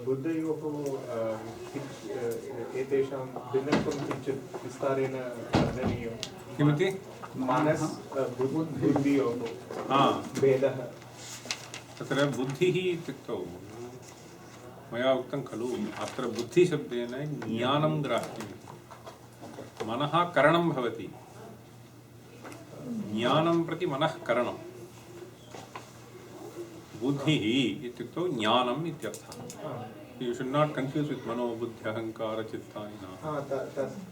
बुद्धयोः एतेषां भिन्नत्वं किञ्चित् विस्तारेण वर्णनीयं। किमिति? मानस् बुद्धियोः भेदः। तत्र बुद्धिः इत्युक्तौ मया उक्तं खलु, अत्र बुद्धिशब्देन ज्ञानं ग्राह्यम्। मनः करणं भवति, ज्ञानं प्रति मनः करणं। बुद्धिः इत्युक्तौ ज्ञानम् इत्यर्थः। यु शुड् नाट् कन्फ्यूस् वित् मनो बुद्धि अहङ्कार चित्तानि न।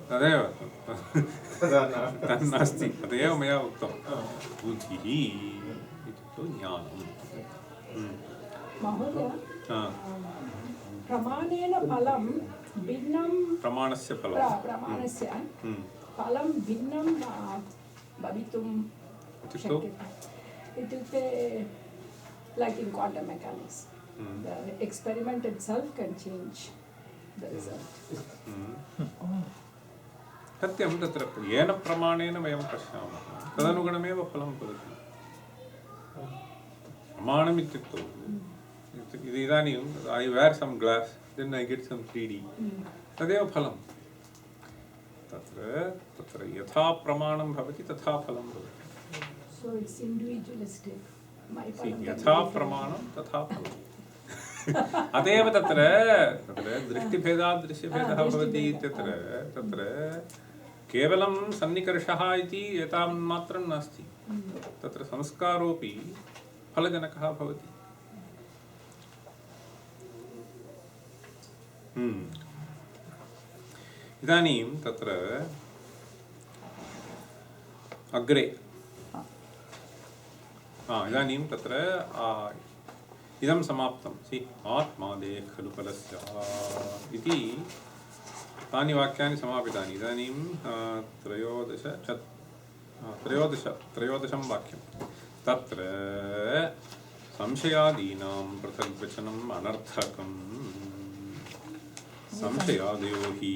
तदेव तन्नास्ति, तदेव मया उक्तं। बुद्धिः इत्युक्तौ ज्ञानम्। महोदय, प्रमाणेन फलं भिन्नं, प्रमाणस्य फलं फलं भिन्नं भवितुं शक्यते इत्युक्ते like in quantum mechanics, the experiment itself can change the result. सत्यं, तत्र येन प्रमाणेन वयं पश्यामः तदनुगुणमेव फलं भवति। प्रमाणम् इत्युक्तौ इदानीं I wear some glass, then I get some 3D, तदेव फलं। तत्र यथा प्रमाणं भवति तथा फलं भवति। So it's individualistic. यथा प्रमाणं तथा फलम्। अतएव तत्र दृष्टिभेदात् दृश्यभेदः भवति इत्यत्र तत्र केवलं सन्निकर्षः इति एतावन्मात्रं नास्ति। तत्र संस्कारोऽपि फलजनकः भवति। इदानीं तत्र अग्रे इदानीं तत्र इदं समाप्तं। आत्मादेः खलु फलस्य इति तानि वाक्यानि समापितानि। इदानीं त्रयोदशं वाक्यं। तत्र संशयादीनां पृथग्वचनम् अनर्थकम्। संशयादयो हि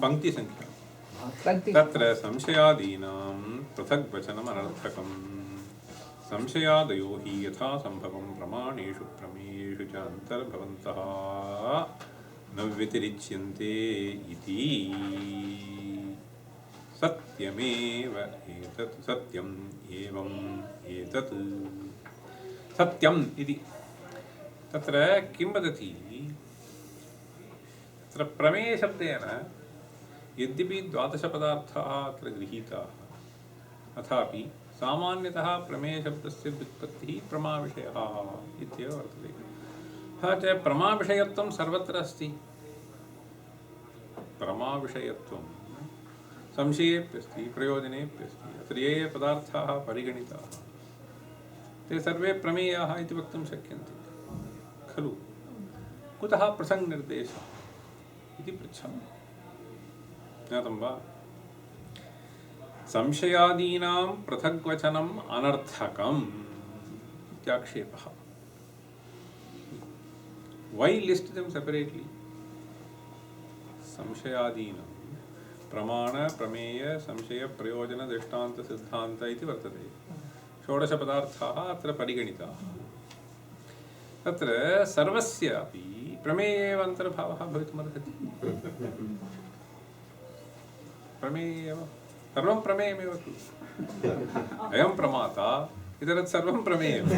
पङ्क्तिसङ्ख्या। तत्र संशयादीनां पृथग्वचनम् अनर्थकम्। संशयादयो हि यथा सम्भवं प्रमाणेषु प्रमेयेषु च अन्तर्भवन्तः न व्यतिरिच्यन्ते इति। सत्यमेव एतत्, सत्यम् एवम् एतत्। सत्यम् इति तत्र किं वदति? तत्र प्रमेयशब्देन यद्यपि 12 पदार्थाः अत्र गृहीताः, अथापि सामान्यतः प्रमेयशब्दस्य व्युत्पत्तिः प्रमाविषयः इत्येव वर्तते। तथा च प्रमाविषयत्वं सर्वत्र अस्ति। प्रमाविषयत्वं संशयेऽप्यस्ति, प्रयोजनेऽप्यस्ति। अत्र ये ये पदार्थाः परिगणिताः ते सर्वे प्रमेयाः इति वक्तुं शक्यन्ते खलु। कुतः प्रसङ्गनिर्देशः इति पृच्छामि। ज्ञातं वा? संशयादीनां पृथग्वचनम् अनर्थकम् इत्याक्षेपः। Why list them separately? संशयादीनां प्रमाण, प्रमेय, संशय, प्रयोजन, दृष्टान्त, सिद्धान्त इति वर्तते। 16 पदार्थाः अत्र परिगणिताः। तत्र सर्वस्यापि प्रमेये एव अन्तर्भावः भवितुमर्हति। प्रमेयेव सर्वं प्रमेयमेव खलु। अयं प्रमाता, इतरत् सर्वं प्रमेयम्।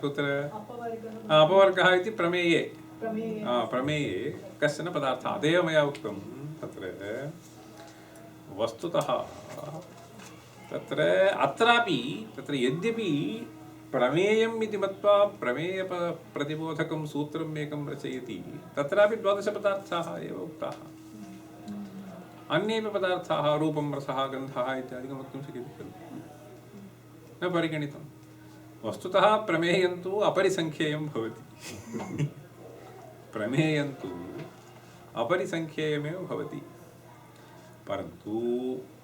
कुत्र अपवर्गः इति प्रमेये। प्रमेये कश्चन पदार्थः। अदेव मया उक्तं तत्र वस्तुतः तत्र अत्रापि तत्र यद्यपि प्रमेयम् इति मत्वा प्रमेयप्रतिबोधकं सूत्रम् एकं रचयति, तत्रापि 12 पदार्थाः एव उक्ताः। अन्येपि पदार्थाः रूपं, रसः, गन्धः इत्यादिकं वक्तुं शक्यते खलु। न परिगणितं। वस्तुतः प्रमेयं तु अपरिसङ्ख्येयं भवति। प्रमेयं तु अपरिसङ्ख्येयमेव भवति। परन्तु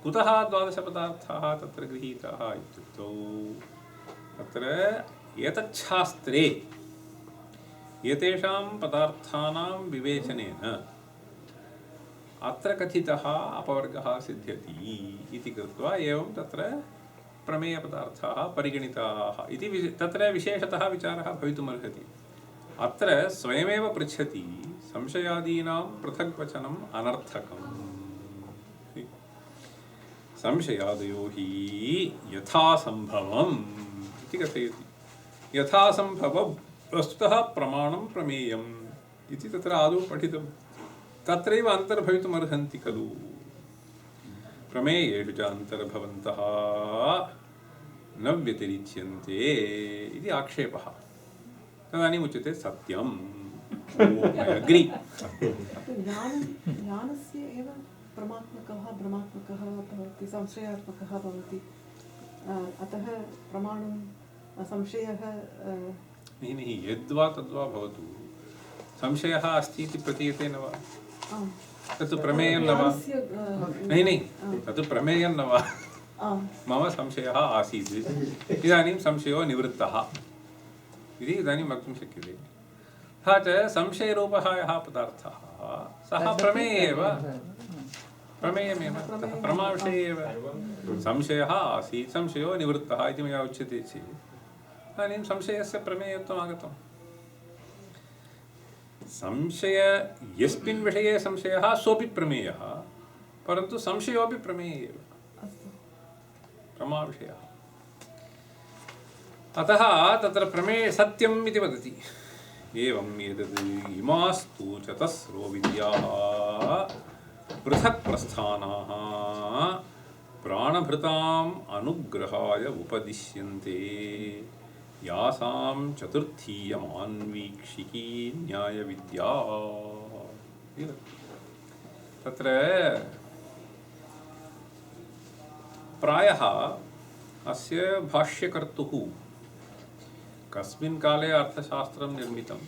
कुतः 12 पदार्थाः तत्र गृहीताः इत्युक्तौ तत्र एतच्छास्त्रे एतेषां पदार्थानां विवेचनेन अत्र कथितः अपवर्गः सिद्ध्यति इति कृत्वा एवं तत्र प्रमेयपदार्थाः परिगणिताः इति तत्र विशेषतः विचारः भवितुमर्हति। अत्र स्वयमेव पृच्छति संशयादीनां पृथग्वचनम् अनर्थकम्। संशयादयो हि यथासम्भवम् इति कथयति। यथासम्भवं वस्तुतः प्रमाणं प्रमेयम् इति तत्र आदौ पठितं। तत्रैव अन्तर्भवितुमर्हन्ति खलु। प्रमेयेषु च अन्तर्भवन्तः न व्यतिरिच्यन्ते इति आक्षेपः। तदानीम् उच्यते सत्यम्। I agree. ज्ञानस्य एव प्रमात्मकः भ्रमात्मकः भवति, संशयात्मकः भवति। अतः प्रमाणं संशयः नहीं यद्वा तद्वा भवतु, संशयः अस्ति इति प्रतीयते न वा? तत् प्रमेयं न वा? नहीं तत् प्रमेयं न वा? मम संशयः आसीत्, इदानीं संशयो निवृत्तः इति इदानीं वक्तुं शक्यते। तथा च संशयरूपः यः पदार्थः सः प्रमेयमेव, प्रमाविषये एव। संशयः आसीत्, संशयो निवृत्तः इति मया उच्यते चेत् इदानीं संशयस्य प्रमेयत्वम् आगतम्। संशय यस्मिन् विषये संशयः सोऽपि प्रमेयः, परन्तु संशयोऽपि प्रमेय एव, प्रमाविषयः। अतः तत्र प्रमेय सत्यम् इति वदति। एवं एतद् इमास्तु चतस्रो विद्याः पृथक् प्रस्थानाः प्राणभृताम् अनुग्रहाय उपदिश्यन्ते, यासां चतुर्थीयमान्वीक्षिकी न्यायविद्या। तत्र प्रायः अस्य भाष्यकर्तुः कस्मिन् काले अर्थशास्त्रं निर्मितम्,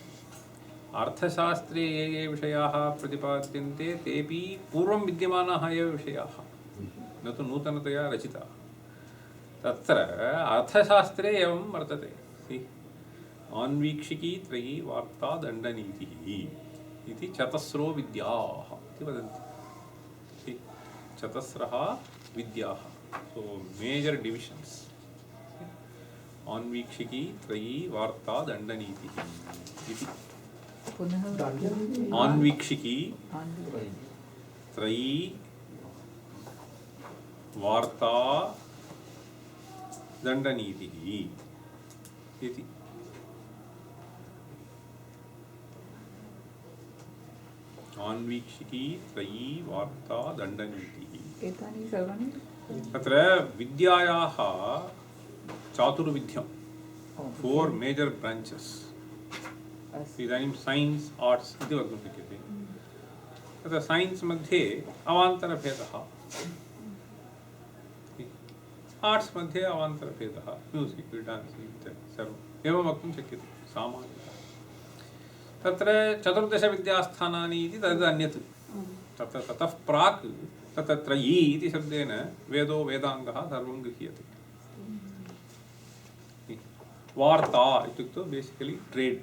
अर्थशास्त्रे ये विषयाः प्रतिपाद्यन्ते तेपि पूर्वं विद्यमानाः एव विषयाः, न तु नूतनतया रचिताः। तत्र अर्थशास्त्रे एवं वर्तते। आन्वीक्षिकी त्रयी वार्ता दण्डनीतिः इति चतस्रो विद्याः इति वदन्ति। चतस्रः विद्याः, सो मेजर् डिविशन्स्। आन्वीक्षिकी त्रयी वार्ता दण्डनीतिः इति। आन्वीक्षिकी त्रयी वार्ता दण्डनीतिः इति। आन्वीक्षिकी त्रयी वार्ता दण्डनीतिः। एतानि सर्वाणि तत्र विद्यायाः चातुर्विध्यं, 4 मेजर् ब्राञ्चस्। इदानीं सैन्स् आर्ट्स् इति वक्तुं शक्यते। तत्र सैन्स् मध्ये अवान्तरभेदः, आर्ट्स् मध्ये अवान्तरभेदः, म्यूसिक् डान्सिङ्ग् इत्यादि सर्वम् एवं वक्तुं शक्यते सामान्यतः। तत्र 14 विद्यास्थानानि इति तद् अन्यत्। तत्र ततः प्राक् तत्र त्रयी इति शब्देन वेदो वेदाङ्गः सर्वं गृह्यते। वार्ता इत्युक्तौ बेसिकलि ट्रेड्,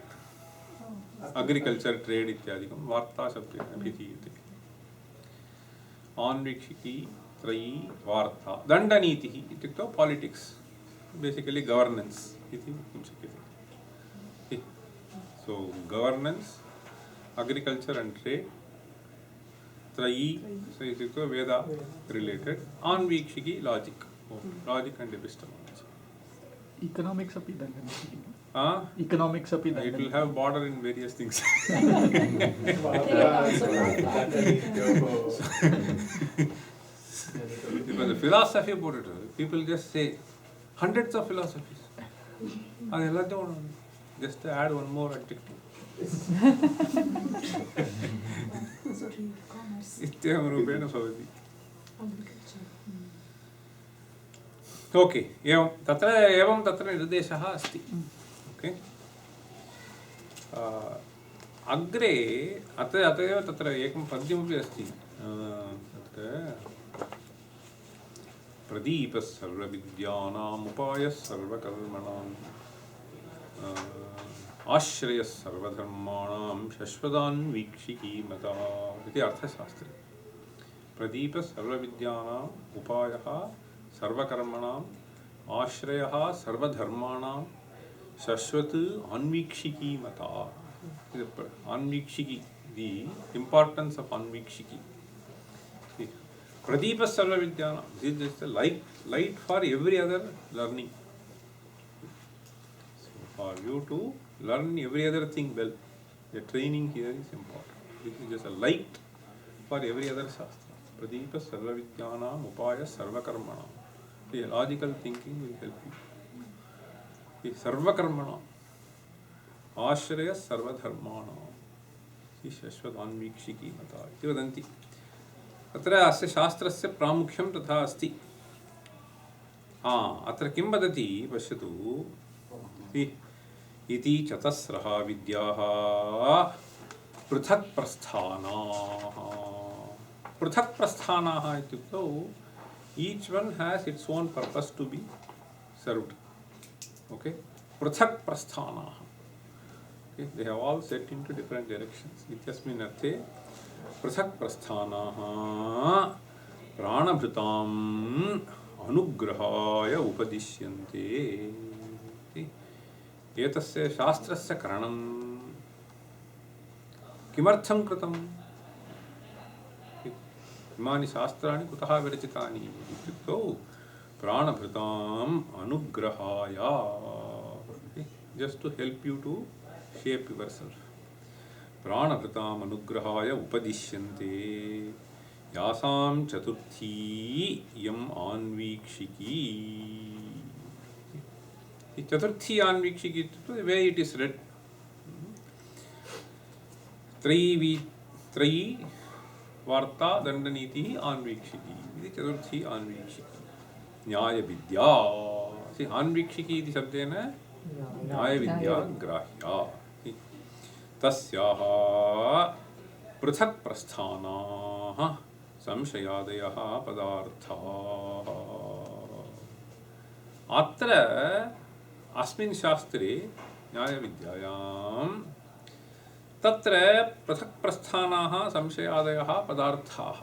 अग्रिकल्चर् ट्रेड् इत्यादिकं वार्ता शब्देन अभिधीयते। आन्वीक्षिकी त्रयी वार्ता दण्डनीतिः इत्युक्तौ पालिटिक्स्, बेसिकलि गवर्नेन्स् इति वक्तुं शक्यते। सो गवर्नेन्स्, अग्रिकल्चर् अण्ड् ट्रेड्, त्रयी इत्युक्तौ वेद रिलेटेड्, आन्वीक्षिकी लाजिक्, लाजिक् अण्ड् एपिस्टेमोलजि। Economics अपि दण्डनीतिः। Economics अपि it will have border in various things. Because the philosophy about it, people just say hundreds of philosophies. Just to add one more adjective. इत्येवं रूपेण भवति। Okay, एवं तत्र निर्देशः अस्ति। ओके, अग्रे अत एव तत्र एकं पद्यमपि अस्ति। तत्र प्रदीपः सर्वविद्यानाम् उपायः सर्वकर्मणाम् आश्रयः सर्वधर्माणां शश्वतान्वीक्षिकी मता इति अर्थशास्त्रे। प्रदीप सर्वविद्यानाम् उपायः सर्वकर्मणाम् आश्रयः सर्वधर्माणां शाश्वत अन्वीक्षिकी मता. Anvikshiki, the importance of Anvikshiki. Pradeepa Sarva Vidyana, this is just a light for every other learning. So for you to learn every other thing well, the training here is important. This is just a light for every other shastra. Pradeepa Sarva Vidyana Upaya Sarva Karmana. The logical thinking will help you. Sarva Karmana. आश्रय सर्वधर्माणां शाश्वत अन्वीक्षिकी मता इति वदन्ति. अत्र अस्य शास्त्रस्य प्रामुख्यं तथा अस्ति. अत्र किं वदति पश्यतु. इति चतस्रः विद्याः पृथक् प्रस्थानाः. पृथक् प्रस्थानाः इत्युक्तौ each one has its own purpose to be served. Okay, पृथक् प्रस्थानाः. Okay, they have all set into different directions. इत्यस्मिन् अर्थे पृथक् प्रस्थानाः प्राणभृताम् अनुग्रहाय उपदिश्यन्ते. एतस्य शास्त्रस्य करणं किमर्थं कृतम्? इमानि शास्त्राणि कुतः विरचितानि इत्युक्तौ प्राणभृताम् अनुग्रहाय, just to help you to shape yourself. प्राणभृताम् अनुग्रहाय उपदिश्यन्ते यासां चतुर्थी यम् आन्वीक्षिकी. चतुर्थी आन्वीक्षिकी इत्युक्ते the way it is read. त्रयी वार्ता दण्डनीतिः आन्वीक्षिकी इति चतुर्थी आन्वीक्षिकी. न्यायविद्या आन्वीक्षिकी इति शब्देन न्यायविद्या ग्राह्या. तस्याः पृथक् प्रस्थानाः संशयादयः पदार्थाः. अत्र अस्मिन् शास्त्रे न्यायविद्यायां तत्र पृथक् प्रस्थानाः संशयादयः पदार्थाः.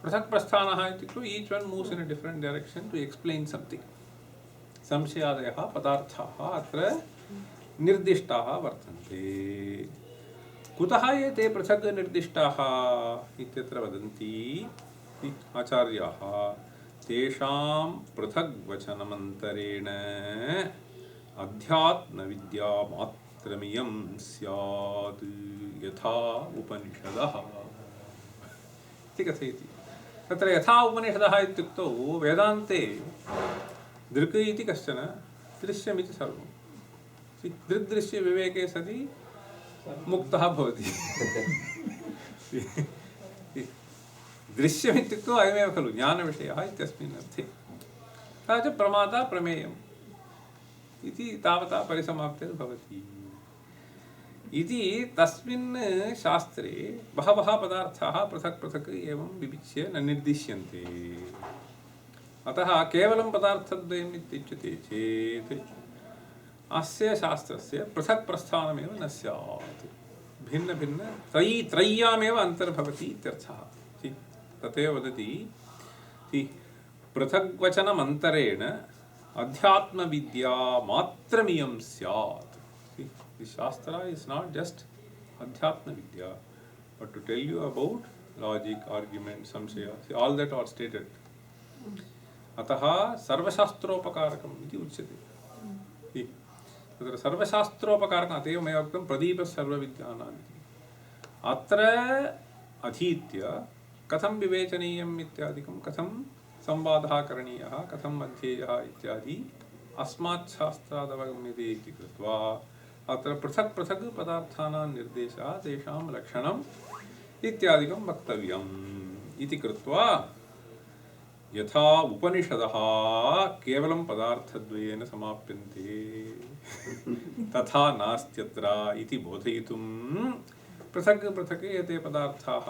पृथक् प्रस्थानाः इत्युक्ते each one moves in a different direction to explain something. संशयादयः पदार्थाः अत्र निर्दिष्टाः वर्तन्ते. कुतः एते पृथक् निर्दिष्टाः इत्यत्र वदन्ति आचार्याः. तेषां पृथग् वचनमन्तरेण अध्यात्मविद्या मात्रमियं स्यात् यथा उपनिषदः इति कथयति. तत्र यथा उपनिषदः इत्युक्तौ वेदान्ते दृक् इति कश्चन, दृश्यमिति सर्वं. दृग्दृश्य विवेके सति मुक्तः भवति. दृश्यमित्युक्तौ अयमेव खलु ज्ञानविषयः इत्यस्मिन् अर्थे. तथा च प्रमाता प्रमेयम् इति तावता परिसमाप्तिर्भवति. इति तस्मिन् शास्त्रे बहवः पदार्थाः पृथक् पृथक् एवं विविच्य न निर्दिश्यन्ते. अतः केवलं पदार्थद्वयम् इत्युच्यते चेत् अस्य शास्त्रस्य पृथक् प्रस्थानमेव न स्यात्. भिन्न भिन्न त्रय्यामेव अन्तर्भवति इत्यर्थः. तथैव वदति पृथग्वचनमन्तरेण अध्यात्मविद्या मात्रमियं स्यात्. This shastra is not just Adhyatma Vidya, but to tell you about logic, argument, samshaya, all that are stated. Ataha sarvashastropakarkam iti uchyate. तत्र सर्वशास्त्रोपकारकम् अतएव मया उक्तं प्रदीप सर्वविद्यानाम् इति. अत्र अधीत्य कथं विवेचनीयम् इत्यादिकं, कथं संवादः करणीयः, कथम् अध्येयः इत्यादि अस्मात् शास्त्रात् अवगम्यते इति कृत्वा अत्र पृथक् पृथक् पदार्थानां निर्देशः, तेषां लक्षणम् इत्यादिकं वक्तव्यम् इति कृत्वा यथा उपनिषदः केवलं पदार्थद्वयेन समाप्यन्ते तथा नास्त्यत्र इति बोधयितुं पृथक् पृथक् एते पदार्थाः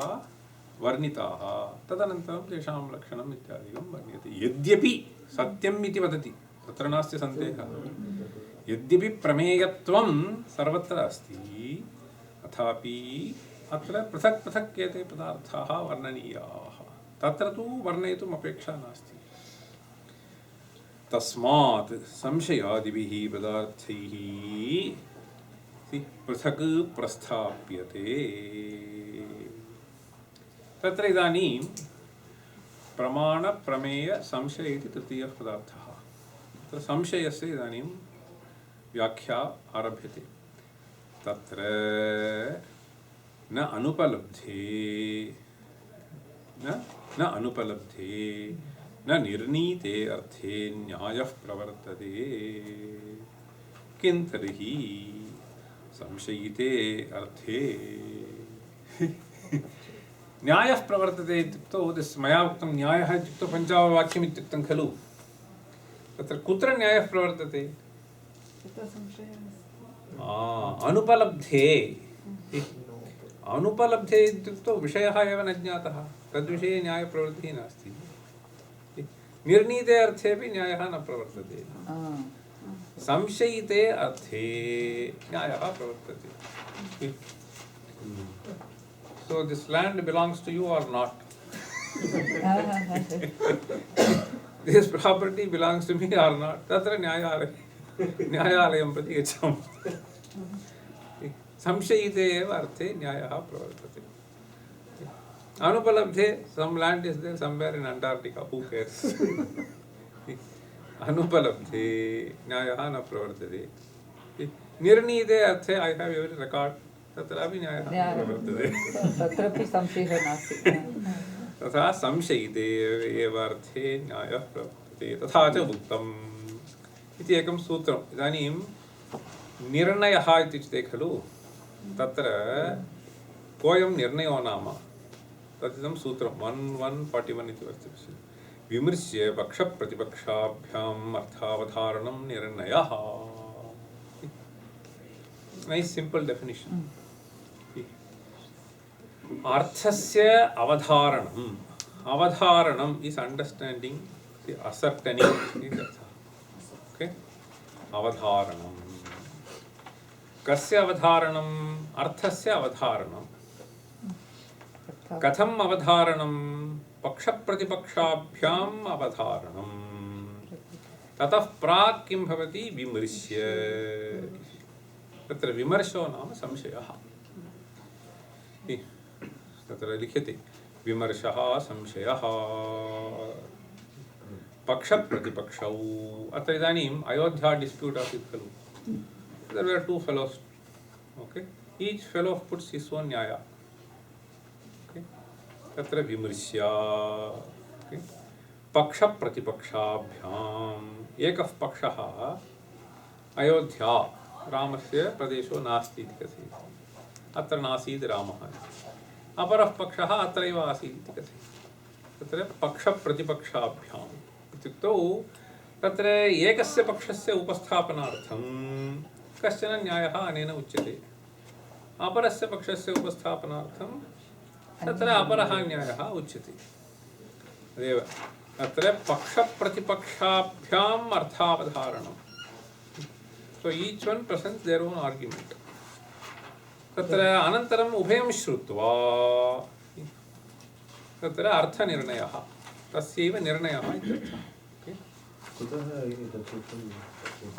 वर्णिताः. तदनन्तरं तेषां लक्षणम् इत्यादिकं वर्ण्यते. यद्यपि सत्यम् इति वदति, तत्र नास्ति सन्देहः. यद्यपि प्रमेयत्वं सर्वत्र अस्ति, तथापि अत्र पृथक् पृथक् एते पदार्थाः वर्णनीयाः तत्र तु वर्णयितुम् अपेक्षा नास्ति। तस्मात् संशयादिभिः पदार्थैः पृथक् प्रस्थाप्यते। तत्र इदानीं प्रमाण प्रमेय संशय इति तृतीयः पदार्थः। तत्र संशयस्य इदानीं व्याख्या आरभ्यते। तत्र न अनुपलब्धे न निर्णीते अर्थे न्यायः प्रवर्तते। किं तर्हि संशयिते अर्थे न्यायः प्रवर्तते इत्युक्तौ मया उक्तं न्यायः इत्युक्तौ पञ्चाववाक्यम् इत्युक्तं खलु। तत्र कुत्र न्यायः प्रवर्तते? अनुपलब्धे। अनुपलब्धे इत्युक्तौ विषयः एव न ज्ञातः, तद्विषये न्यायप्रवृत्तिः नास्ति। निर्णीते अर्थेपि न्यायः न प्रवर्तते। संशयिते अर्थे न्यायः प्रवर्तते। So this land belongs to you or not? This property belongs to me or not? Tatra न्यायालयं प्रति गच्छामः। संशयिते एव अर्थे न्यायः प्रवर्तते। अनुपलब्धे some land is there somewhere in Antarctica, who cares? अनुपलब्धे न्यायः न प्रवर्तते। निर्णीते अर्थे I have every record, तत्रापि न्यायः प्रवर्तते। तत्रापि संशयः नास्ति। तथा संशयिते एव अर्थे न्यायः प्रवर्तते। तथा च उक्तम् इति एकं सूत्रम्। इदानीं निर्णयः इत्युच्यते खलु, तत्र कोऽयं निर्णयो नाम तदिदं सूत्रं 1141 इति वर्तते। विमृश्य पक्षप्रतिपक्षाभ्याम् अर्थावधारणं निर्णयः। Nice simple definition. अर्थस्य अवधारणम्। अवधारणम् is understanding, ascertaining is अर्थः। Okay? अवधारणम्। कस्य अवधारणम्? अर्थस्य अवधारणम्। कथम् अवधारणम्? पक्षप्रतिपक्षाभ्याम् अवधारणम्। ततः प्राक् किं भवति? विमृश्य। तत्र विमर्शो नाम संशयः। तत्र लिख्यते विमर्शः संशयः पक्षप्रतिपक्षौ। अत्र इदानीम् अयोध्या डिस्प्यूट् आसीत् खलु। There were two fellows. Okay? Each fellow puts his own न्याय। Okay? तत्र विमृश्य पक्षप्रतिपक्षाभ्याम् एकः पक्षः अयोध्या रामस्य प्रदेशो नास्ति इति कथयति। अत्र नासीत् रामः। अपरः पक्षः अत्रैव आसीत् इति कथयति। तत्र पक्षप्रतिपक्षाभ्याम् इत्युक्तौ तत्र एकस्य पक्षस्य उपस्थापनार्थं कश्चन न्यायः अनेन उच्यते, अपरस्य पक्षस्य उपस्थापनार्थं तत्र अपरः न्यायः उच्यते। तदेव अत्र पक्षप्रतिपक्षाभ्याम् अर्थावधारणम्। So each one presents their own argument. तत्र अनन्तरम् उभयं श्रुत्वा तत्र अर्थनिर्णयः, तस्यैव निर्णयः इत्यर्थः।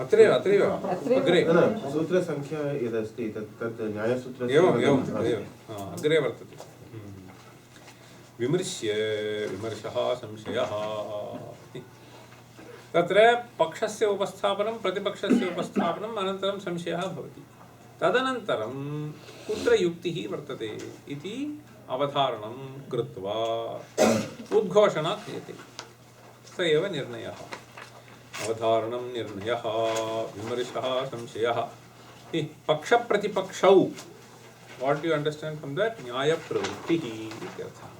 अत्रैव अग्रे सूत्रसङ्ख्या यदस्ति तत् न्यायसूत्रस्य एवं अग्रे वर्तते। विमृश्य विमर्शः संशयः। तत्र पक्षस्य उपस्थापनं प्रतिपक्षस्य उपस्थापनम् अनन्तरं संशयः भवति। तदनन्तरं कुत्र युक्तिः वर्तते इति अवधारणं कृत्वा उद्घोषणा क्रियते। स एव निर्णयः। अवधारणं निर्णयः विमर्शः संशयः। पक्षप्रतिपक्षौ what you understand from that? न्यायप्रवृत्तिः इत्यर्थः।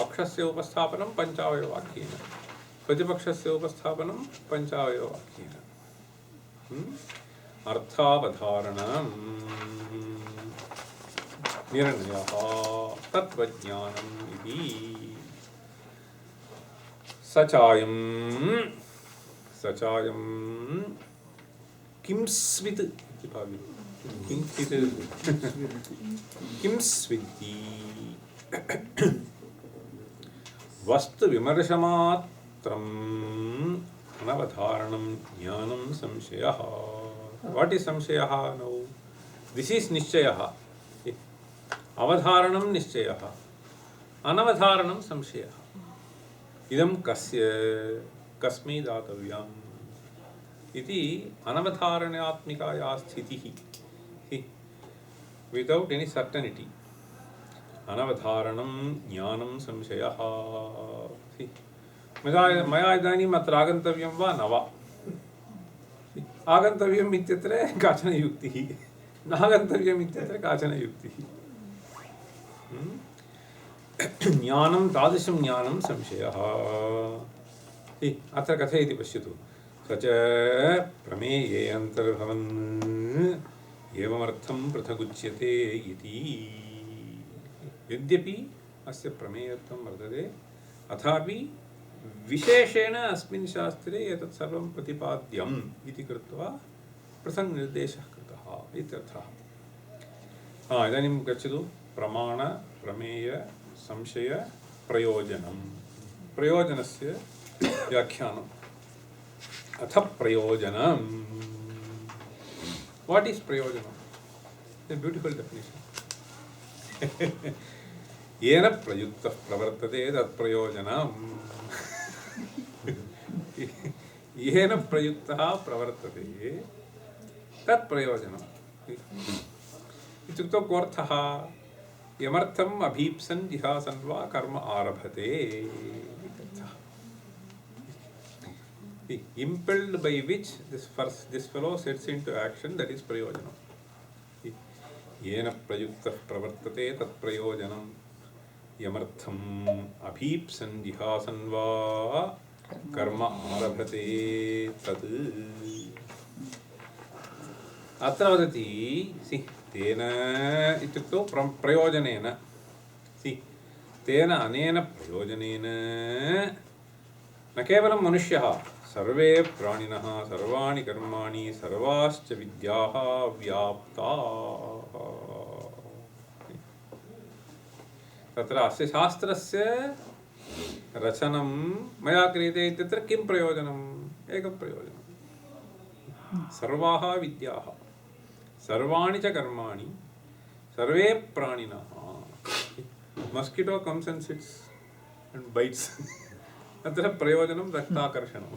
पक्षस्य उपस्थापनं पञ्चावयववाक्येन, प्रतिपक्षस्य उपस्थापनं पञ्चावयववाक्येन। अर्थावधारणं निर्णयः तत्त्वज्ञानम् इति। सचायं किंस्वित् इति भाव्यते। किंस्वित् किंस्विद्ति वस्तु विमर्शमात्रम् अनवधारणं ज्ञानं संशयः. What is संशयः? No, this is निश्चयः. अवधारणं निश्चयः, अनवधारणं संशयः. इदं कस्य कस्मै दातव्यम् इति अनवधारणात्मिका या स्थितिः, without any certainty. अनवधारणं ज्ञानं संशयः. मया इदानीम् अत्र आगन्तव्यं वा न वा? आगन्तव्यम् इत्यत्र काचन युक्तिः, नागन्तव्यम् इत्यत्र काचन युक्तिः. ज्ञानं तादृशं ज्ञानं संशयः. अत्र कथयति पश्यतु. स च प्रमेये अन्तर्भवन् एवमर्थं पृथगुच्यते इति. यद्यपि अस्य प्रमेयत्वं वर्तते, अथापि विशेषेण अस्मिन् शास्त्रे एतत् सर्वं प्रतिपाद्यम् इति कृत्वा पृथक् निर्देशः कृतः इत्यर्थः. इदानीं गच्छतु. प्रमाण, प्रमेय, संशय, प्रयोजनं. प्रयोजनस्य व्याख्यानम्. अथ प्रयोजनं. What is प्रयोजनं? A beautiful definition. येन प्रयुक्तः प्रवर्तते तत् प्रयोजनं. येन प्रयुक्तः प्रवर्तते तत् प्रयोजनम्. इत्युक्तौ कोऽर्थः? यमर्थम् अभीप्सन् जिहासन् वा कर्म आरभते. Impelled by which this fellow sets into action, that is prayojanam. येन प्रयुक्तः प्रवर्तते तत् प्रयोजनं. यमर्थम् अभीप्सन् जिहासन् वा कर्म आरभते तत्. अत्र वदति तेन इत्युक्तौ प्रयोजनेन. तेन अनेन प्रयोजनेन न केवलं मनुष्यः, सर्वे प्राणिनः, सर्वाणि कर्माणि, सर्वाश्च विद्याः व्याप्ताः. तत्र अस्य शास्त्रस्य रचनं मया क्रियते इत्यत्र किं प्रयोजनम्? एकं प्रयोजनं. सर्वाः विद्याः, सर्वाणि च कर्माणि, सर्वे प्राणिनः. Mosquito comes and sits and bytes. अत्र प्रयोजनं रक्ताकर्षणं.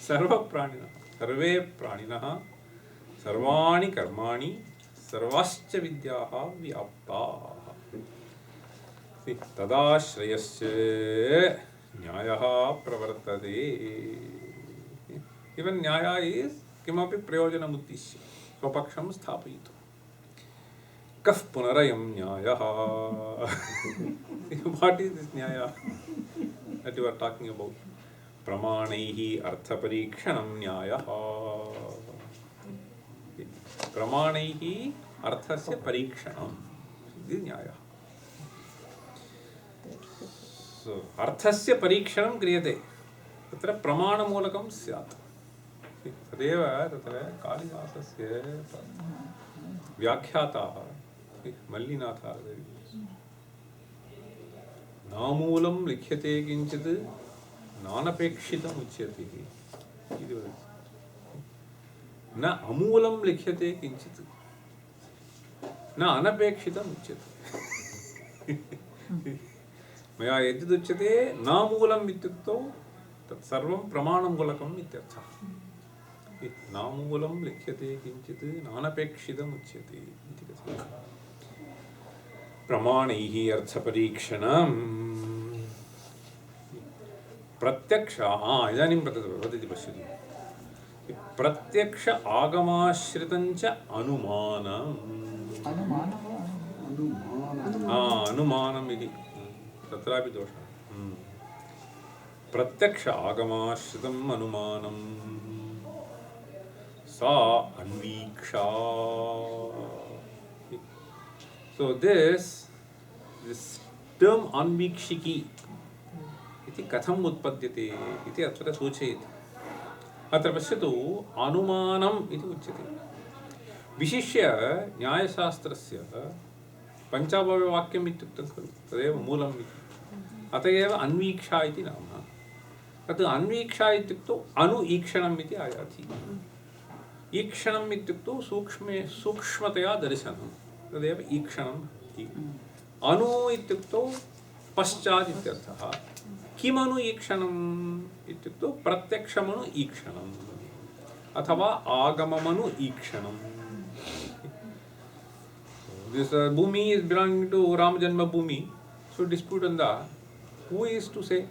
सर्वप्राणिनः, सर्वे प्राणिनः, सर्वाणि कर्माणि, सर्वाश्च विद्याः व्याप्ताः. तदाश्रयश्च न्यायः प्रवर्तते. इवन् न्याय इस् किमपि प्रयोजनमुद्दिश्य स्वपक्षं स्थापयितुं. कः पुनरयं न्यायः? What is this न्यायः that you are talking about? प्रमाणैः अर्थपरीक्षणं न्यायः. प्रमाणैः अर्थस्य परीक्षणं इति न्यायः. अर्थस्य परीक्षणं क्रियते, तत्र प्रमाणमूलकं स्यात्. तदेव तत्र कालिदासस्य व्याख्याताः मल्लिनाथः नामूलं लिख्यते किञ्चित् नानपेक्षितम् उच्यते इति वदति. न अमूलं लिख्यते किञ्चित् न अनपेक्षितम् उच्यते. मया यद्यदुच्यते नामूलम् इत्युक्तौ तत्सर्वं प्रमाणमूलकम् इत्यर्थः. नामूलं लिख्यते किञ्चित् नानपेक्षितम् उच्यते इति कथ्यते. प्रमाणैः अर्थपरीक्षणं प्रत्यक्ष. इदानीं वदति पश्यतु. प्रत्यक्ष आगमाश्रितं च अनुमानम्. अनुमानम् इति तत्रापि दोषः. प्रत्यक्ष आगमाश्रितम् अनुमानम् सा अन्वीक्षा. So this term अन्वीक्षिकी इति कथम् उत्पद्यते इति अत्र सूचयति. अत्र पश्यतु, अनुमानम् इति उच्यते. विशिष्य न्यायशास्त्रस्य पञ्चावयववाक्यम् इत्युक्तं खलु, तदेव मूलम् इति. अत एव अन्वीक्षा इति नाम। तत् अन्वीक्षा इत्युक्तौ अनुईक्षणम् इति आयाति। ईक्षणम् इत्युक्तौ सूक्ष्मतया दर्शनं, तदेव ईक्षणं भवति। अनु इत्युक्तौ पश्चात् इत्यर्थः। किमनु ईक्षणम् इत्युक्तौ प्रत्यक्षमनु ईक्षणम् अथवा आगममनु ईक्षणम्। This Bhumi is belonging to Ram Janma Bhumi, so dispute on that. Who is to say?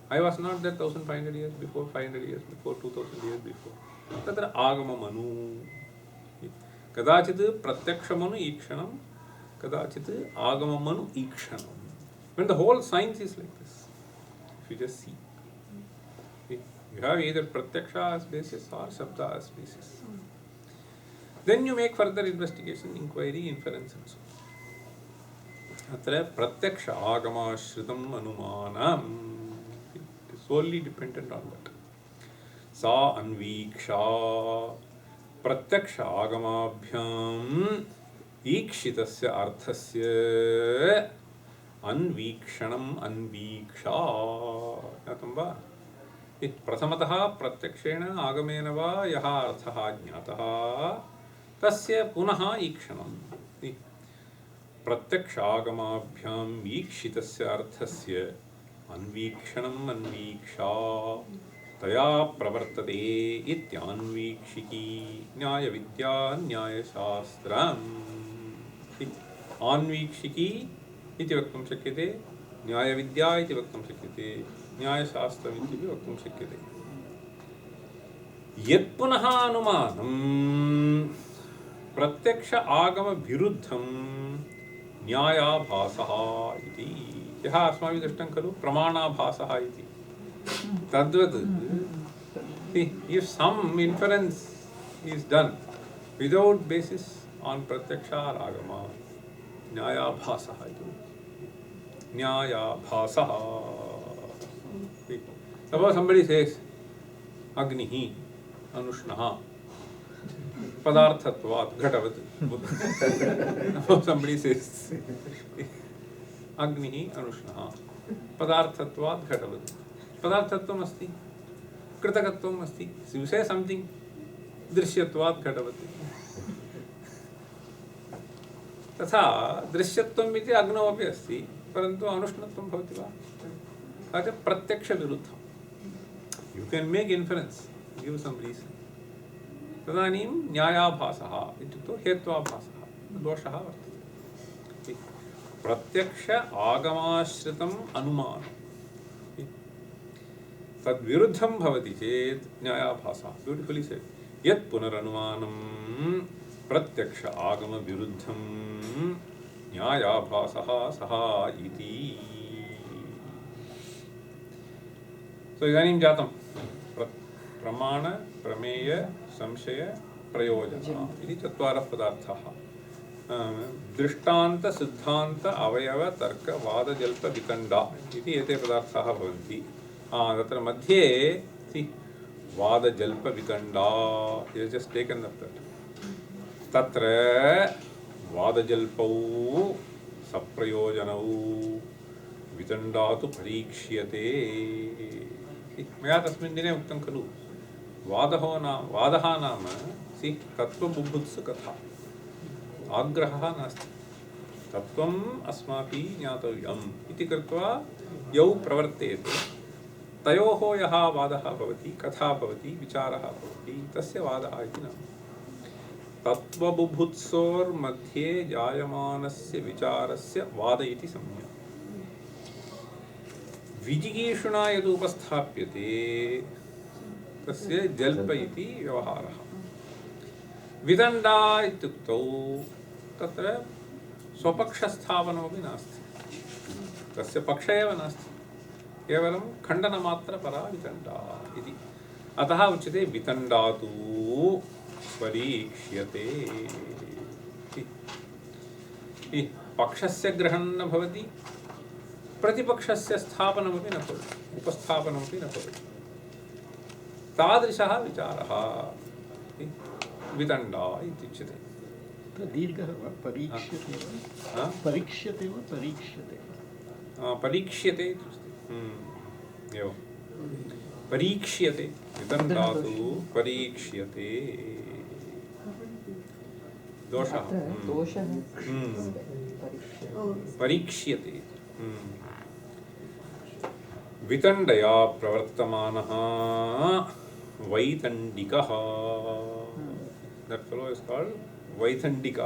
I was not there 1500 years before, 500 years before, 2000 years before. Tatra agamamanu. Kadachit pratyakshamanu ikshanam, kadachit agamamanu ikshanam. When the whole science is like this, if you just see. You have either pratyaksha as basis or sabda as basis. Then you make further investigation, inquiry, inference and so on. Atra pratyaksha agama shritam anumanam. Solely dependent on that. Sa anviksha pratyaksha agamabhyam ikshitasya arthasya anvikshanam anviksha. Jnatam va? प्रथमतः प्रत्यक्षेण आगमेन वा यः अर्थः ज्ञातः तस्य पुनः ईक्षणम्। प्रत्यक्षागमाभ्यां वीक्षितस्य अर्थस्य अन्वीक्षणम् अन्वीक्षा तया प्रवर्तते इत्यान्वीक्षिकी न्यायविद्या न्यायशास्त्रम्। आन्वीक्षिकी इति वक्तुं शक्यते, न्यायविद्या इति वक्तुं शक्यते, न्यायशास्त्रम् इति वक्तुं शक्यते। यत् पुनः अनुमानं प्रत्यक्ष आगम विरुद्धं न्यायाभासः इति यः अस्माभिः दृष्टं खलु प्रमाणाभासः इति तद्वत् if some inference is done without basis on prataksha or agama न्यायाभासः इति न्यायाभासः. Suppose somebody says agnihi anushnaha padarthatvat ghatavat. Suppose somebody says agnihi anushnaha padarthatvat ghatavat. Padarthatvam asti, kritakatvam asti. So you say something drishyatvat ghatavat. तथा दृश्यत्वम् इति अग्नौ अपि अस्ति, परन्तु अनुष्णत्वं भवति वा? तत् प्रत्यक्ष विरुद्धम्. You can make inference, give some reason. तदानीं न्यायाभासः इत्युक्तौ हेत्वाभासः दोषः वर्तते. प्रत्यक्ष आगमाश्रितम् अनुमानं तद्विरुद्धं भवति चेत् न्यायाभासः. Beautifully said. यत् पुनरनुमानं प्रत्यक्ष आगम विरुद्धं न्यायाभासः सः इति. So इदानीं जातं प्रमाण प्रमेय संशय प्रयोजन इति चत्वारः पदार्थाः. दृष्टान्त सिद्धान्त अवयव तर्क वाद जल्प वितण्डा इति एते पदार्थाः भवन्ति. तत्र मध्ये वाद जल्प वितण्डा is just taken up that. तत्र वादजल्पौ सप्रयोजनौ वितण्डा तु परीक्ष्यते. मया तस्मिन् दिने उक्तं खलु वादः नाम तत्त्वबुभुत्सु कथा. आग्रहः नास्ति, तत्त्वम् अस्माभिः ज्ञातव्यम् इति कृत्वा यौ प्रवर्तेते तयोः यः वादः भवति, कथा भवति, विचारः भवति, तस्य वादः इति नाम. तत्त्वबुभुत्सोर्मध्ये जायमानस्य विचारस्य वाद इति संज्ञा. विजिगीषुणा यद् उपस्थाप्यते तस्य जल्प इति व्यवहारः. विदण्डा इत्युक्तौ तत्र स्वपक्षस्थापनमपि नास्ति, तस्य पक्ष एव नास्ति, केवलं खण्डनमात्रपरा विदण्डा इति. अतः उच्यते वितण्डा तु परीक्ष्यते. पक्षस्य ग्रहणं न भवति, प्रतिपक्षस्य स्थापनमपि न भवति, उपस्थापनमपि न भवति. तादृशः विचारः वितण्डा इत्युच्यते. दीर्घः वा परीक्ष्यते वा? परीक्ष्यते वा परीक्ष्यते? परीक्ष्यते इति अस्ति. एवं परीक्ष्यते वितण्डातु परीक्ष्यते दोषः अत्र दोषः परीक्ष्यते वितण्डया प्रवर्तमानः वैतण्डिकः that fellow is called वैतण्डिका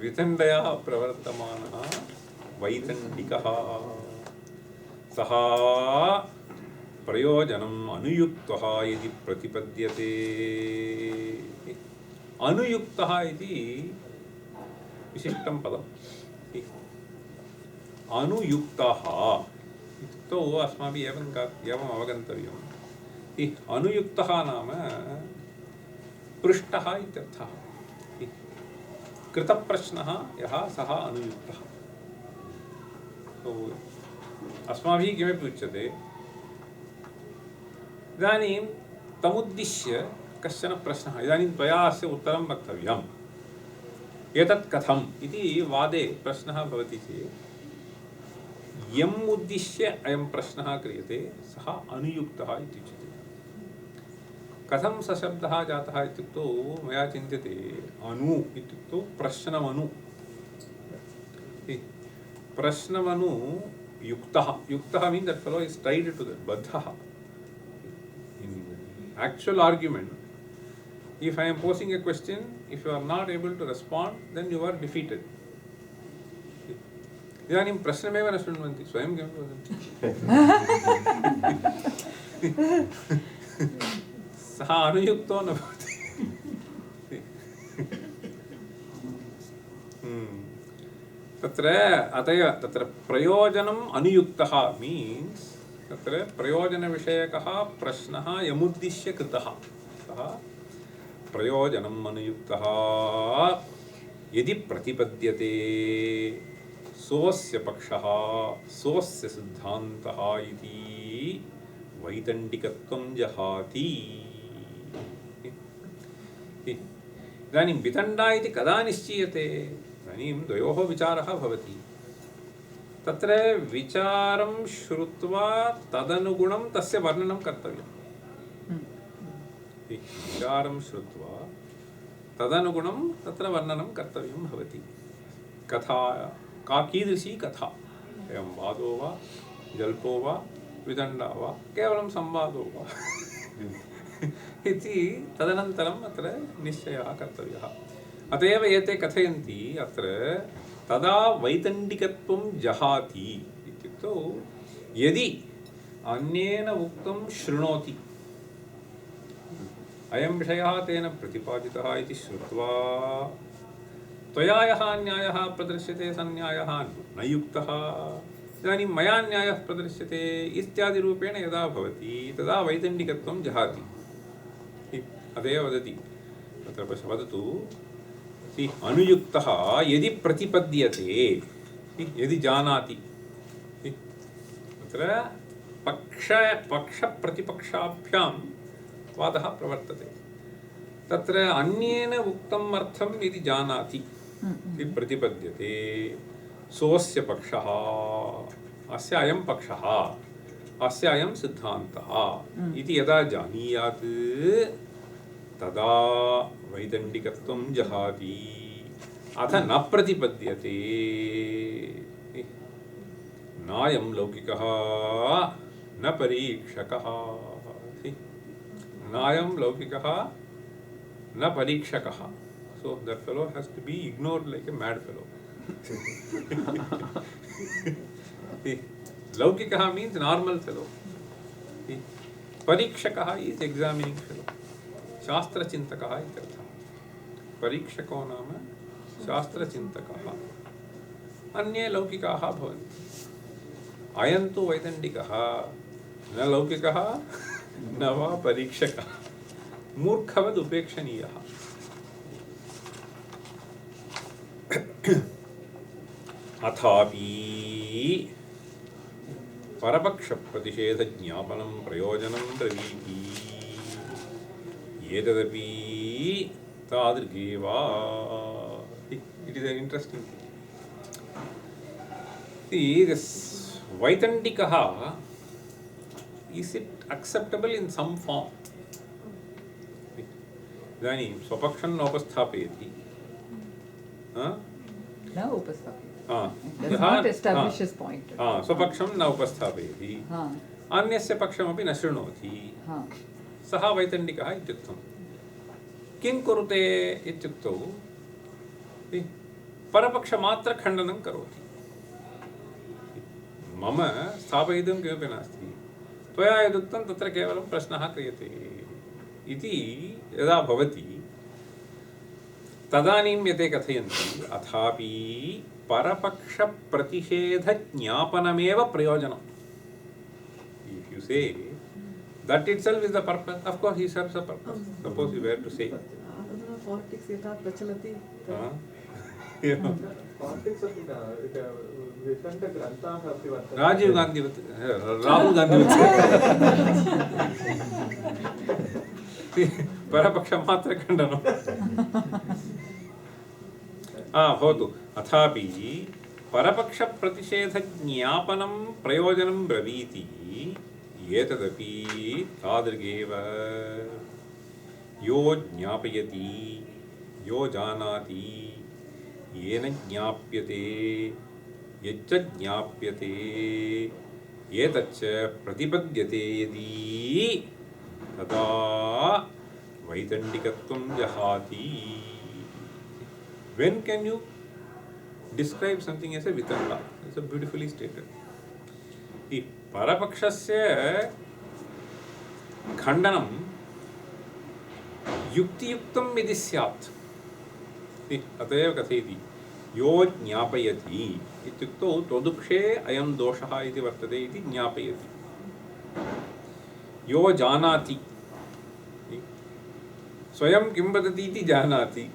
वितण्डया प्रवर्तमानः वैतण्डिकः सः प्रयोजनम् अनुयुक्तः यदि प्रतिपद्यते अनुयुक्तः इति विशिष्टं पदम् अनुयुक्तः इत्युक्तौ अस्माभिः एवम् अवगन्तव्यम् अनुयुक्तः नाम पृष्टः इत्यर्थः कृतप्रश्नः यः सः अनुयुक्तः अस्माभिः किमपि उच्यते इदानीं तमुद्दिश्य कश्चन प्रश्नः इदानीं त्वया अस्य उत्तरं वक्तव्यम् एतत् कथम् इति वादे प्रश्नः भवति चेत् यम् उद्दिश्य अयं प्रश्नः क्रियते सः अनुयुक्तः इत्युच्यते कथं स शब्दः जातः इत्युक्तौ मया चिन्त्यते अनु इत्युक्तौ प्रश्नमनु प्रश्नमनु युक्तः युक्तः means that fellow is tied to that बद्धः in actual argument if I am posing a question if you are not able to respond then you are defeated इदानीं प्रश्नमेव न शृण्वन्ति स्वयं किमपि वदन्ति सः अनुयुक्तो न भवति तत्र प्रयोजनम् अनुयुक्तः मीन्स् तत्र प्रयोजनविषयकः प्रश्नः यमुद्दिश्य कृतः सः प्रयोजनम् अनुयुक्तः यदि प्रतिपद्यते स्वस्य पक्षः स्वस्य सिद्धान्तः इति वैतण्डिकत्वं जहाति इदानीं वितण्डा इति कदा निश्चीयते इदानीं द्वयोः विचारः भवति तत्र विचारं श्रुत्वा तदनुगुणं तस्य वर्णनं कर्तव्यम् विचारं श्रुत्वा तदनुगुणं तत्र वर्णनं कर्तव्यं भवति कथा कीदृशी कथा एवं वादो वा जल्पो वा विदण्डा वा केवलं संवादो वा इति तदनन्तरम् अत्र निश्चयः कर्तव्यः अत एव एते कथयन्ति अत्र तदा वैतण्डिकत्वं जहाति इत्युक्तौ यदि अन्येन उक्तं शृणोति अयं विषयः तेन प्रतिपादितः इति श्रुत्वा त्वया यः न्यायः प्रदर्श्यते स न्यायः न युक्तः इदानीं मया न्यायः प्रदर्श्यते इत्यादिरूपेण यदा भवति तदा वैतण्डिकत्वं जहाति अतएव वदति तत्र वदतु अनुयुक्तः यदि प्रतिपद्यते यदि जानाति तत्र पक्षप्रतिपक्षाभ्यां वादः प्रवर्तते तत्र अन्येन उक्तम् अर्थं यदि जानाति यदि प्रतिपद्यते स्वस्य पक्षः अस्य अयं पक्षः अस्य अयं सिद्धान्तः इति यदा जानीयात् तदा वैतण्डिकत्वं जहाति अथ न प्रतिपद्यते नायं लौकिकः न परीक्षकः नायं लौकिकः न परीक्षकः so that fellow has to be ignored like a mad fellow laukikah means normal fellow parikshakah is examining fellow shastra chintakah ityarthah parikshako nama shastra chintakah अन्ये लौकिकाः भवन्ति अयं तु वैतण्डिकः न लौकिकः न वा परीक्षकः मूर्खवद् उपेक्षणीयः अथापि परपक्षप्रतिषेधज्ञापनं प्रयोजनं ब्रवीति एतदपि तादृगेव It is an interesting thing. See, this वैतण्डिकः is it acceptable in some form? इदानीं स्वपक्षं नोपस्थापयति, न उपस्थाप्यते। यः not establish his point. स्वपक्षं न उपस्थापयति, अन्यस्य पक्षमपि न शृणोति, सः वैतण्डिकः इत्युक्तं। किं कुरुते इत्युक्तौ परपक्षमात्रखण्डनं करोति। मम स्थापयितुं किमपि नास्ति, त्वया यदुक्तं तत्र केवलं प्रश्नः क्रियते इति यदा भवति तदानीं यते कथयन्ति अथापि परपक्षप्रतिषेधज्ञापनमेव प्रयोजनम्। If you say that itself is the purpose, of course he serves a purpose. Suppose you were to say अधुना politics यथा प्रचलति पालिटिक्स् अपि न, विखण्डग्रन्थाः अपि वर्तन्ते। राजीव गान्धीवत्, राहुल गान्धीवत् परपक्षमात्रखण्डनं भवतु। अथापि परपक्षप्रतिषेधज्ञापनं प्रयोजनं ब्रवीति, एतदपि तादृगेव। यो ज्ञापयति, यो जानाति, येन ज्ञाप्यते, यच्च ज्ञाप्यते, एतच्च प्रतिपद्यते यदि, तदा वैतण्डिकत्वं जहाति। When can you describe something as a vitanda? It's a beautifully stated. If parapakshasya khandanam युक्तियुक्तं यदि स्यात्, अतएव कथयति यो ज्ञापयति इत्युक्तौ त्वदुक्षे अयं दोषः इति वर्तते इति ज्ञापयति। यो जानाति, स्वयं किं वदति इति जानाति,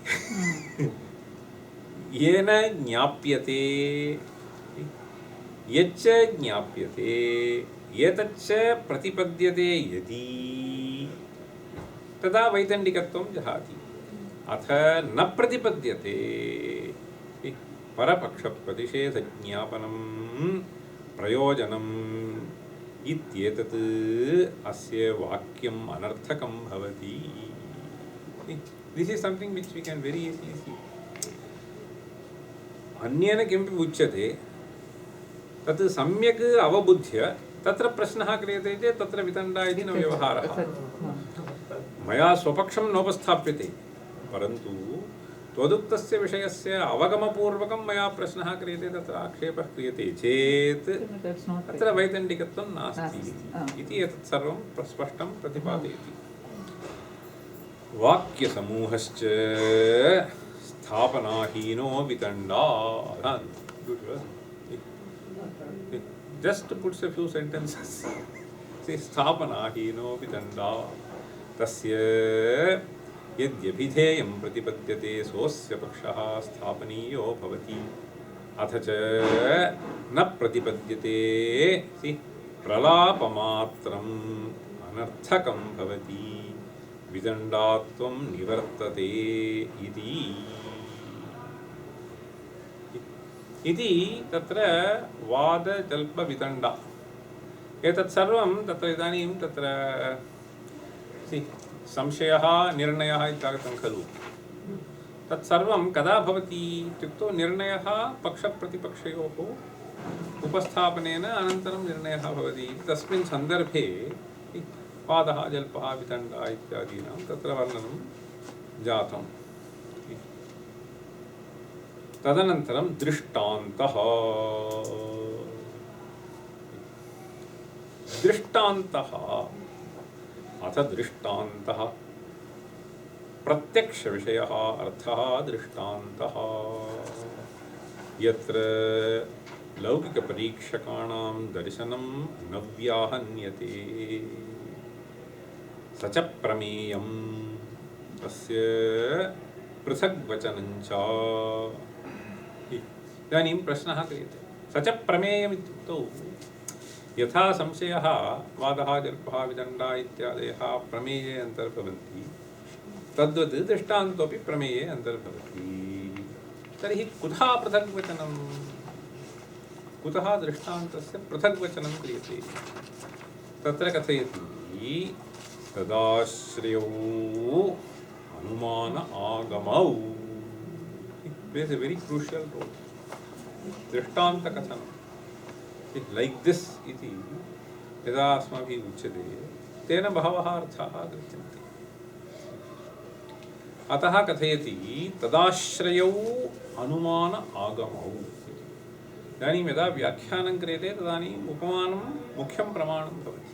येन ज्ञाप्यते, यच्च ज्ञाप्यते, एतच्च प्रतिपद्यते यदि, तदा वैतण्डिकत्वं जहाति। अथ न प्रतिपद्यते परपक्षप्रतिषेधज्ञापनं प्रयोजनम् इत्येतत् अस्य वाक्यम् अनर्थकं भवति। This is something which we can very easily see. अन्येन किमपि उच्यते तत् सम्यक् अवबुद्ध्य तत्र प्रश्नः क्रियते चेत् तत्र वितण्डा इति न व्यवहारः। मया स्वपक्षं नोपस्थाप्यते, परन्तु त्वदुक्तस्य विषयस्य अवगमपूर्वकं मया प्रश्नः क्रियते, तत्र आक्षेपः क्रियते चेत् तत्र वैतण्डिकत्वं नास्ति इति एतत् सर्वं स्पष्टं प्रतिपादयति। वाक्यसमूहश्च स्थापनाहीनो वितण्डा। Just puts a few sentences. See, स्थापनाहीनो वितण्डा तस्य यद्यभिधेयं प्रतिपद्यते सोऽस्य पक्षः स्थापनीयो भवति, अथ च न प्रतिपद्यते प्रलापमात्रम् अनर्थकं भवति, विदण्डात्वं निवर्तते इति तत्र वादजल्पविदण्डा। एतत् सर्वं तत्र इदानीं तत्र संशयः निर्णयः इत्यागतं खलु। तत्सर्वं कदा भवति इत्युक्तौ निर्णयः पक्षप्रतिपक्षयोः उपस्थापनेन अनन्तरं निर्णयः भवति। तस्मिन् सन्दर्भे वादः जल्पः वितण्डा इत्यादीनां तत्र वर्णनं जातम्। तदनन्तरं दृष्टान्तः। दृष्टान्तः अथ दृष्टान्तः प्रत्यक्षविषयः अर्थः दृष्टान्तः। यत्र लौकिकपरीक्षकाणां दर्शनं न व्याहन्यते स च प्रमेयं तस्य पृथग्वचनं च। इदानीं प्रश्नः क्रियते, स च प्रमेयम् इत्युक्तौ यथा संशयः वादः जल्पः विदण्डा इत्यादयः प्रमेये अन्तर्भवन्ति, तद्वत् दृष्टान्तोऽपि प्रमेये अन्तर्भवति। तर्हि कुतः पृथग्वचनं? कुतः दृष्टान्तस्य पृथग्वचनं क्रियते तत्र कथयति तदाश्रयौ अनुमान आगमौ plays a very crucial role दृष्टान्तकथनं like this इति यदा अस्माभिः उच्यते तेन बहवः अर्थाः गच्छन्ति अतः कथयति तदाश्रयौ अनुमान आगमौ इदानीं यदा व्याख्यानं क्रियते तदानीम् उपमानं मुख्यं प्रमाणं भवति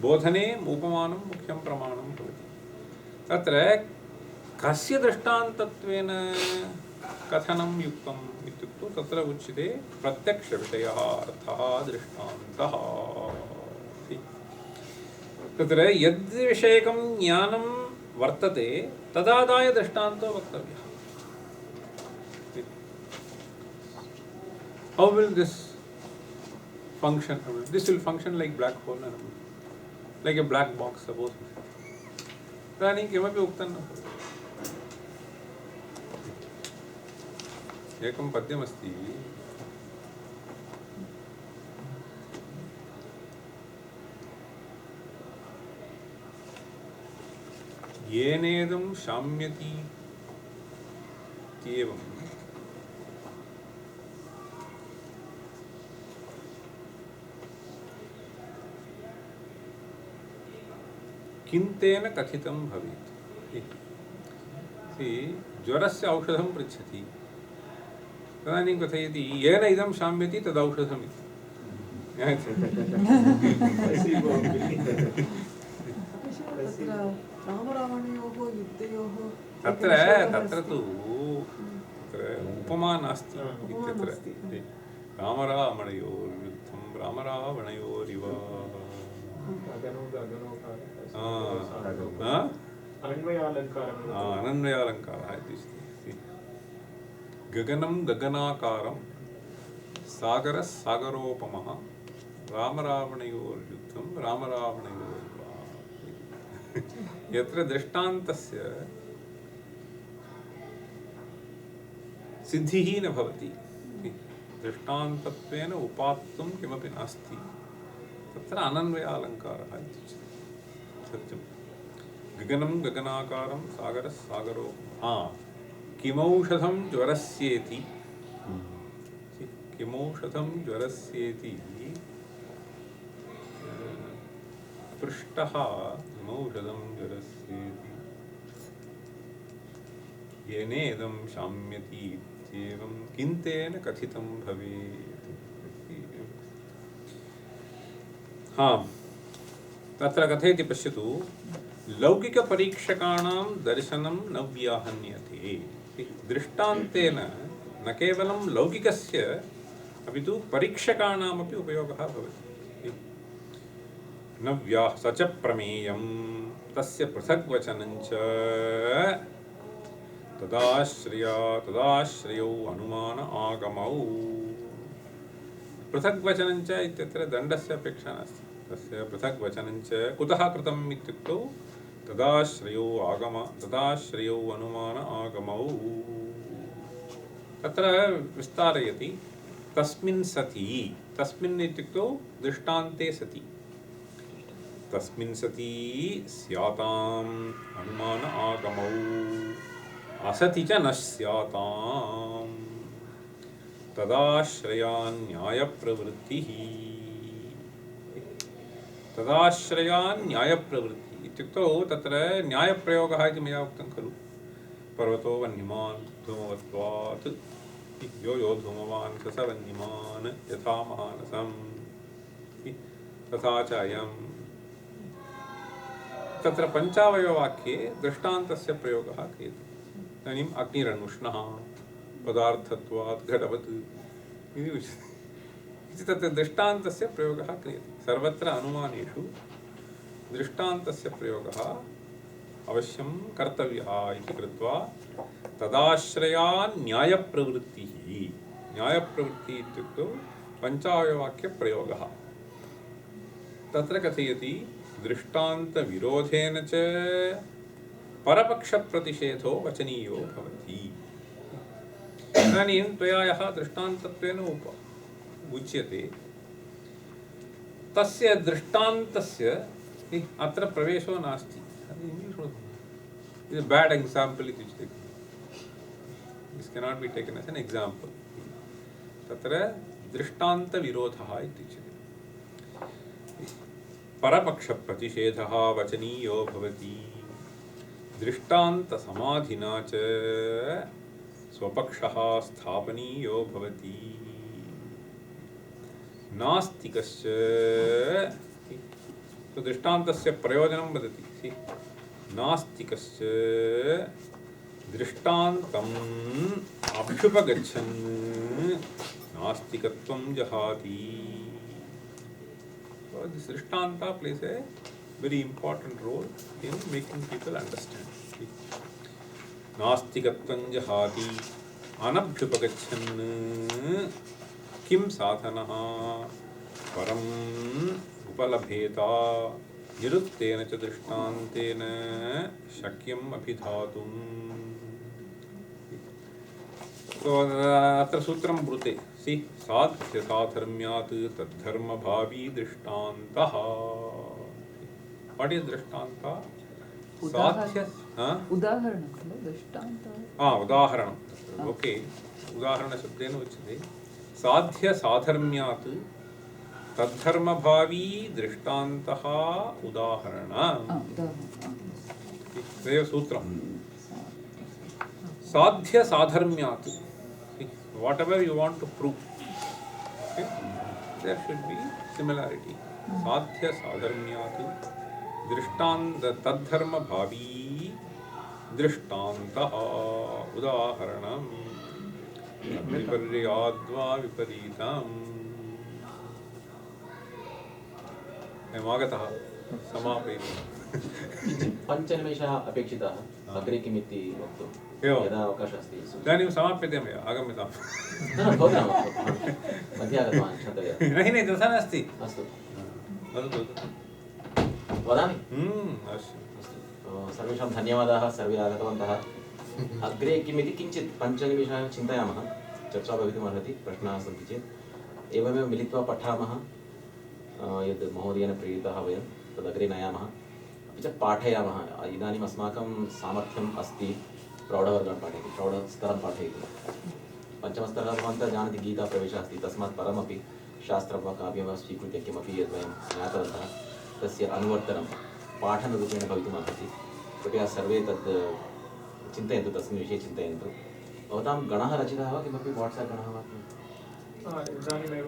बोधने उपमानं मुख्यं प्रमाणं भवति तत्र कस्य दृष्टान्तत्वेन कथनं युक्तम् इत्युक्तौ तत्र उच्यते प्रत्यक्षविषयः अर्थः दृष्टान्तः तत्र यद्विषयकं ज्ञानं वर्तते तदादाय दृष्टान्तो वक्तव्यः How will this function? This will function like black hole, like a black box, suppose. तदानीं किमपि उक्तं न भवति। एकं पद्यमस्ति येनेदं शाम्यति इत्येवं किन्तेन कथितं भवेत् ज्वरस्य औषधं पृच्छति तदानीं कथयति येन इदं शाम्यति तदौषधम् इति तत्र तु उपमा नास्ति इत्यत्र रामरावणयोर्युद्धं रामरावणयोरिव अनन्वयालङ्कारः इति गगनं गगनाकारं सागरः सागरोपमः रामरावणयोर्युद्धं रामरावणयोरिव यत्र दृष्टान्तस्य सिद्धिः न भवति दृष्टान्तत्वेन उपात्तुं किमपि नास्ति तत्र अनन्वयालङ्कारः इति उच्यते सत्यं गगनं गगनाकारं सागरः सागरोपमः किमौषधं ज्वरस्येति किमौषधं ज्वरस्येति पृष्टः किमौषधं ज्वरस्येति येनेदं शाम्यति इत्येवं किन्तेन कथितं भवेत् तत्र कथयति पश्यतु लौकिकपरीक्षकाणां दर्शनं न व्याहन्यते दृष्टान्तेन न केवलं लौकिकस्य अपि तु परीक्षकाणामपि उपयोगः भवति न स च प्रमेयं तस्य पृथग्वचनं च तदाश्रयौ अनुमान आगमौ पृथग्वचनं च इत्यत्र दण्डस्य अपेक्षा नास्ति तस्य पृथग्वचनं च कुतः कृतम् इत्युक्तौ तदाश्रयौ अनुमान आगमौ तत्र विस्तारयति तस्मिन् सति तस्मिन् इत्युक्तौ दृष्टान्ते सति तस्मिन् सति स्याताम् अनुमान आगमौ असति च न स्याताम् तदाश्रयान्यायप्रवृत्तिः तदाश्रयान्यायप्रवृत्तिः इत्युक्तौ तत्र न्यायप्रयोगः इति मया उक्तं खलु पर्वतो वह्निमान् धूमवत्वात् यो यो धूमवान् स वह्निमान् यथा महानसम् तथा च अयं तत्र पञ्चावयववाक्ये दृष्टान्तस्य प्रयोगः क्रियते इदानीम् अग्निरनुष्णः पदार्थत्वात् घटवत् इति उच्यते इति तत्र दृष्टान्तस्य प्रयोगः क्रियते सर्वत्र अनुमानेषु दृष्टान्तस्य प्रयोगः अवश्यं कर्तव्यः इति कृत्वा तदाश्रयान्यायप्रवृत्तिः न्यायप्रवृत्तिः इत्युक्तौ पञ्चावयववाक्यप्रयोगः तत्र कथयति दृष्टान्तविरोधेन च परपक्षप्रतिषेधो वचनीयो भवति इदानीं त्वया यः दृष्टान्तत्वेन उच्यते तस्य दृष्टान्तस्य अत्र प्रवेशो नास्ति. बैड एग्जाम्पल इति उच्यते. This cannot be taken S N example. तत्र दृष्टान्तविरोधः इति उच्यते. परपक्षप्रतिषेधः वचनीयो भवति. दृष्टान्तसमाधिना च स्वपक्षः स्थापनीयो भवति. नास्तिकश्च दृष्टान्तस्य प्रयोजनं वदति. नास्तिकश्च दृष्टान्तम् अभ्युपगच्छन् नास्तिकत्वं जहाति. This drishtanta plays a very important role in making people understand. नास्तिकत्वं जहाति अनभ्युपगच्छन् किं साधनः परम् उपलभेता निरुक्तेन च दृष्टान्तेन शक्यम् अभिधातुम्. अत्र सूत्रं ब्रूते. साध्य साधर्म्यात् तद्धर्मभावी दृष्टान्तः. What is दृष्टान्तः? साध्य उदाहरणं खलु दृष्टान्तः. उदाहरणम्. ओके, उदाहरणशब्देन उच्यते. साध्य साधर्म्यात् तद्धर्मभावी दृष्टान्तः उदाहरणम्. तदेव सूत्रं. साध्य साधर्म्यात्. Whatever you want to prove, okay, there should be similarity. Sadhya sadharmyat drishtanta tadharma bhavi drishtantah udaharanam viparyadva viparitam. Amagatah samapayami. पञ्चनिमेषाः अपेक्षिताः. अग्रे किमिति वक्तुं यदा अवकाशः अस्ति. इदानीं समाप्यते मया. आगम्यतां. भवतां मध्ये आगतवान् क्षन्तव्यः. नहीं तथा नास्ति. अस्तु वदतु. वदामि. अस्तु. सर्वेषां धन्यवादाः. सर्वे आगतवन्तः. अग्रे किमिति किञ्चित् पञ्चनिमेषाः चिन्तयामः. चर्चा भवितुमर्हति. प्रश्नाः सन्ति चेत् एवमेव मिलित्वा पठामः. यद् महोदयेन प्रेरिताः वयं तदग्रे नयामः. अपि च पाठयामः. इदानीम् अस्माकं सामर्थ्यम् अस्ति प्रौढवर्गान् पाठयति, प्रौढस्तरं पाठयति. पञ्चमस्तरः भवन्तः जानन्ति गीताप्रवेशः अस्ति. तस्मात् परमपि शास्त्रं वा काव्यं वा स्वीकृत्य किमपि यद् वयं ज्ञातवन्तः तस्य अनुवर्तनं पाठनरूपेण भवितुमर्हति. कृपया सर्वे तद् चिन्तयन्तु. तस्मिन् विषये चिन्तयन्तु. भवतां गणः रचितः वा? किमपि वाट्साप् गणः वा? इदानीमेव